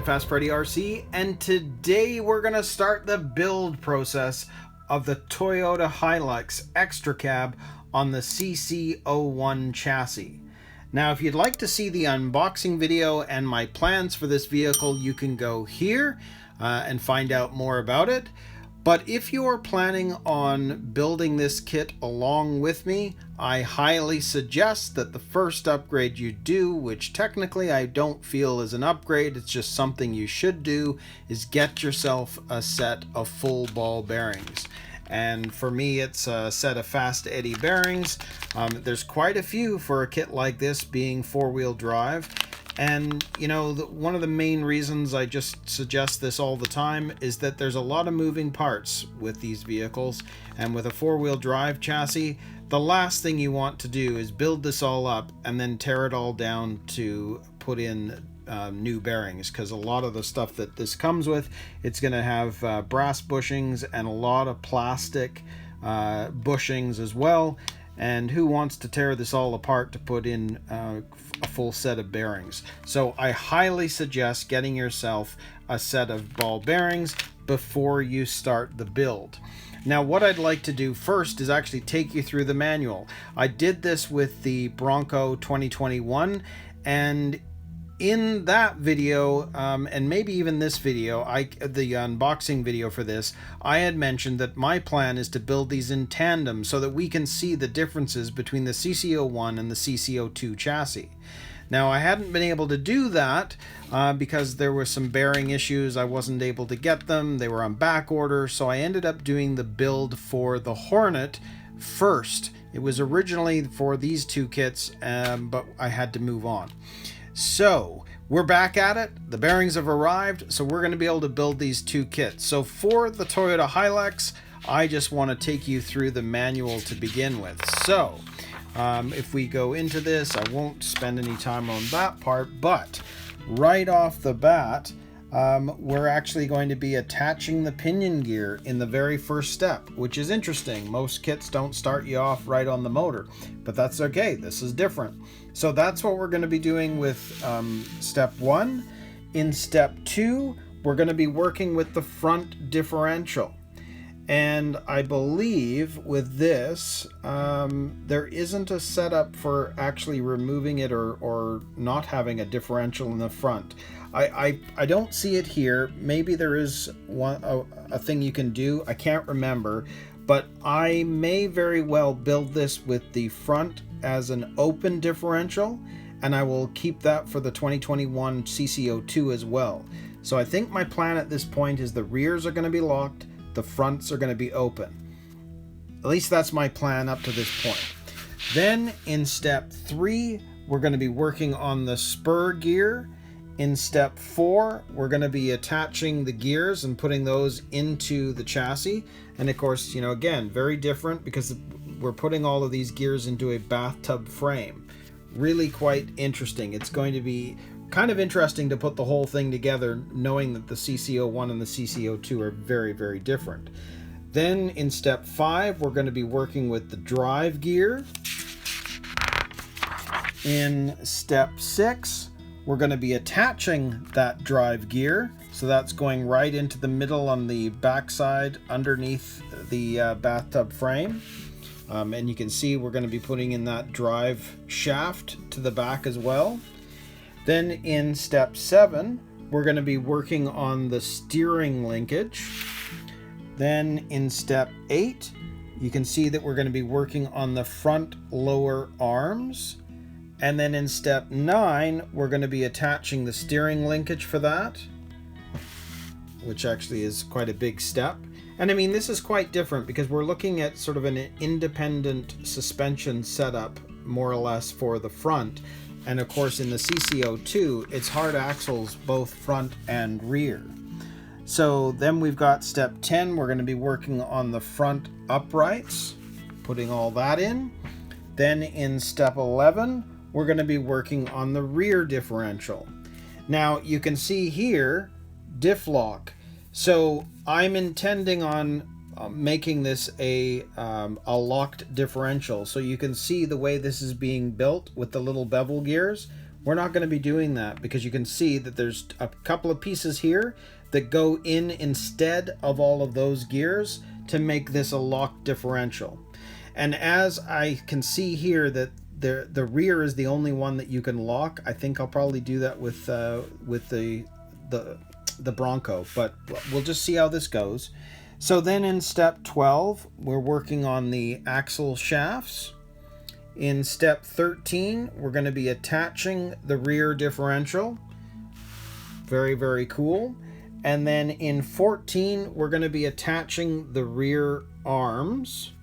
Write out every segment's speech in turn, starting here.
Fast Freddy RC, and today we're going to start the build process of the Toyota Hilux Extra Cab on the CC01 chassis. Now, if you'd like to see the unboxing video and my plans for this vehicle, you can go here and find out more about it. But if you're planning on building this kit along with me, I highly suggest that the first upgrade you do, which technically I don't feel is an upgrade, it's just something you should do, is get yourself a set of full ball bearings. And for me, it's a set of Fast Eddie bearings. There's quite a few for a kit like this, being four-wheel drive. And, you know, one of the main reasons I just suggest this all the time is that there's a lot of moving parts with these vehicles. And with a four-wheel drive chassis, the last thing you want to do is build this all up and then tear it all down to put in new bearings, because a lot of the stuff that this comes with, it's going to have brass bushings and a lot of plastic bushings as well. And who wants to tear this all apart to put in a full set of bearings? So I highly suggest getting yourself a set of ball bearings before you start the build. Now, what I'd like to do first is actually take you through the manual. I did this with the Bronco 2021, and in that video, and maybe even this video, the unboxing video for this, I had mentioned that my plan is to build these in tandem so that we can see the differences between the CC01 and the CC02 chassis. Now, I hadn't been able to do that because there were some bearing issues. I wasn't able to get them. They were on back order, so I ended up doing the build for the Hornet first. It was originally for these two kits, but I had to move on. So we're back at it. The bearings have arrived, so we're going to be able to build these two kits. So for the Toyota Hilux, I just want to take you through the manual to begin with. So if we go into this, I won't spend any time on that part, but right off the bat, we're actually going to be attaching the pinion gear in the very first step, which is interesting. Most kits don't start you off right on the motor, but that's okay. This is different. So that's what we're going to be doing with step one. In step two, we're going to be working with the front differential. And I believe with this, there isn't a setup for actually removing it or not having a differential in the front. I don't see it here. Maybe there is a thing you can do. I can't remember. But I may very well build this with the front as an open differential, and I will keep that for the 2021 CC02 as well. So I think my plan at this point is the rears are going to be locked, the fronts are going to be open. At least that's my plan up to this point. Then in step 3, we're going to be working on the spur gear. In step 4, we're going to be attaching the gears and putting those into the chassis. And of course, you know, again, very different because we're putting all of these gears into a bathtub frame. Really quite interesting. It's going to be kind of interesting to put the whole thing together, knowing that the CC01 and the CC02 are very, very different. Then in step 5, we're going to be working with the drive gear. In step 6, we're going to be attaching that drive gear. So that's going right into the middle on the backside underneath the bathtub frame. And you can see we're going to be putting in that drive shaft to the back as well. Then in step 7, we're going to be working on the steering linkage. Then in step 8, you can see that we're going to be working on the front lower arms. And then in step 9, we're going to be attaching the steering linkage for that, which actually is quite a big step. And I mean, this is quite different because we're looking at sort of an independent suspension setup, more or less, for the front. And of course, in the CC02, it's hard axles, both front and rear. So then we've got step 10. We're going to be working on the front uprights, putting all that in. Then in step 11, we're going to be working on the rear differential. Now you can see here, diff lock. So I'm intending on making this a locked differential. So you can see the way this is being built with the little bevel gears. we're not going to be doing that, because you can see that there's a couple of pieces here that go in instead of all of those gears to make this a lock differential. And as I can see here that the rear is the only one that you can lock, I think I'll probably do that with the Bronco, but we'll just see how this goes. So then in step 12, we're working on the axle shafts. In step 13, we're going to be attaching the rear differential. Very, very cool. And then in 14, we're going to be attaching the rear arms.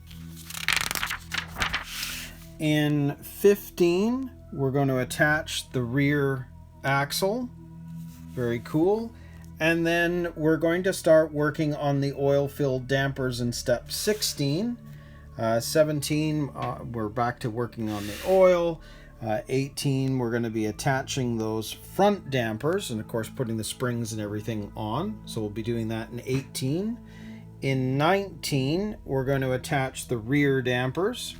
In 15, we're going to attach the rear axle. Very cool. And then we're going to start working on the oil-filled dampers in step 16. 17, we're back to working on the oil. 18, we're going to be attaching those front dampers and of course putting the springs and everything on. So we'll be doing that in 18. In 19, we're going to attach the rear dampers,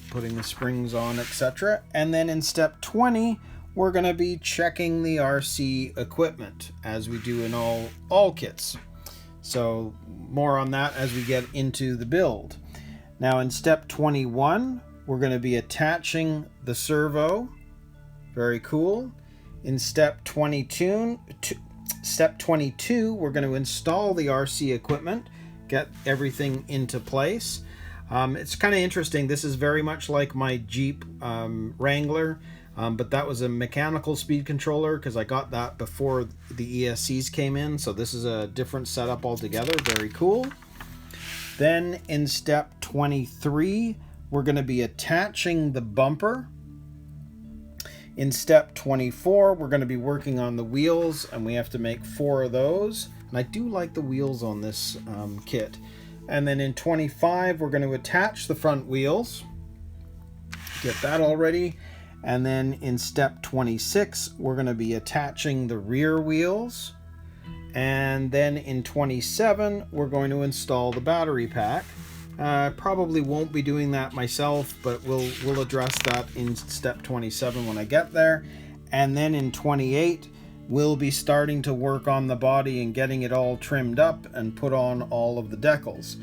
putting the springs on, etc. And then in step 20, we're going to be checking the RC equipment as we do in all kits. So more on that as we get into the build. Now in step 21, we're going to be attaching the servo. Very cool. In step 22, we're going to install the RC equipment, get everything into place. It's kind of interesting. This is very much like my Jeep Wrangler, but that was a mechanical speed controller because I got that before the ESCs came in. So this is a different setup altogether. Very cool. Then in step 23, we're going to be attaching the bumper. In step 24, we're going to be working on the wheels, and we have to make 4 of those. And I do like the wheels on this kit. And then in 25, we're going to attach the front wheels. Get that all ready. And then in step 26, we're going to be attaching the rear wheels. And then in 27, we're going to install the battery pack. Probably won't be doing that myself, but we'll address that in step 27 when I get there. And then in 28, we'll be starting to work on the body and getting it all trimmed up and put on all of the decals.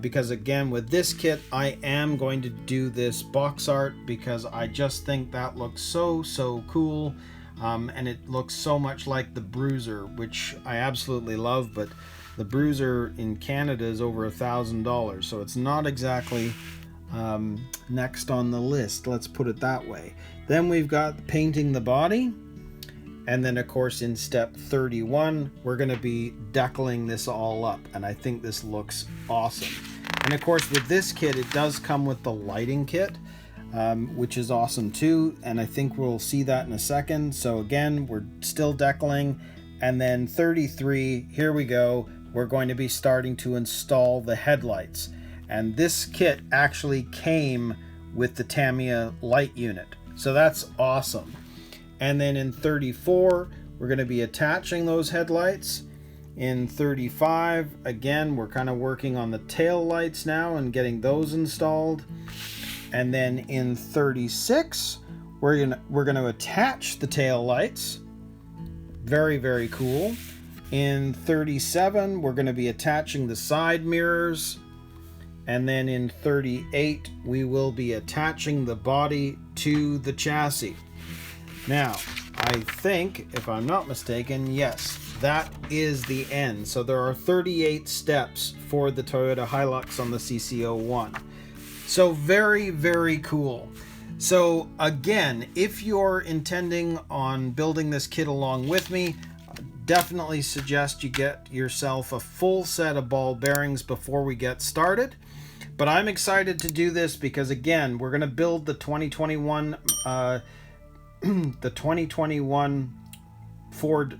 Because again, with this kit, I am going to do this box art because I just think that looks so cool. And it looks so much like the Bruiser, which I absolutely love, but the Bruiser in Canada is over $1,000, so it's not exactly next on the list, let's put it that way. Then we've got painting the body, and then of course in step 31 we're going to be decaling this all up, and I think this looks awesome. And of course with this kit it does come with the lighting kit, which is awesome too, and I think we'll see that in a second. So again, we're still decaling. And then 33, here we go, we're going to be starting to install the headlights. And this kit actually came with the Tamiya light unit, so that's awesome. And then in 34, we're going to be attaching those headlights. In 35, again, we're kind of working on the tail lights now and getting those installed. And then in 36, we're going to attach the tail lights. Very cool. In 37, we're going to be attaching the side mirrors. And then in 38, we will be attaching the body to the chassis. Now, I think, if I'm not mistaken, yes, that is the end. So there are 38 steps for the Toyota Hilux on the CC01. So very cool. So again, if you're intending on building this kit along with me, definitely suggest you get yourself a full set of ball bearings before we get started. But I'm excited to do this because again, we're going to build the 2021 the 2021 Ford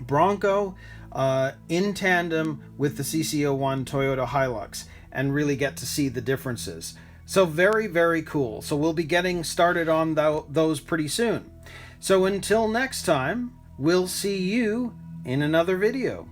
Bronco in tandem with the CC01 Toyota Hilux and really get to see the differences. So very cool. So we'll be getting started on those pretty soon. So until next time, we'll see you in another video.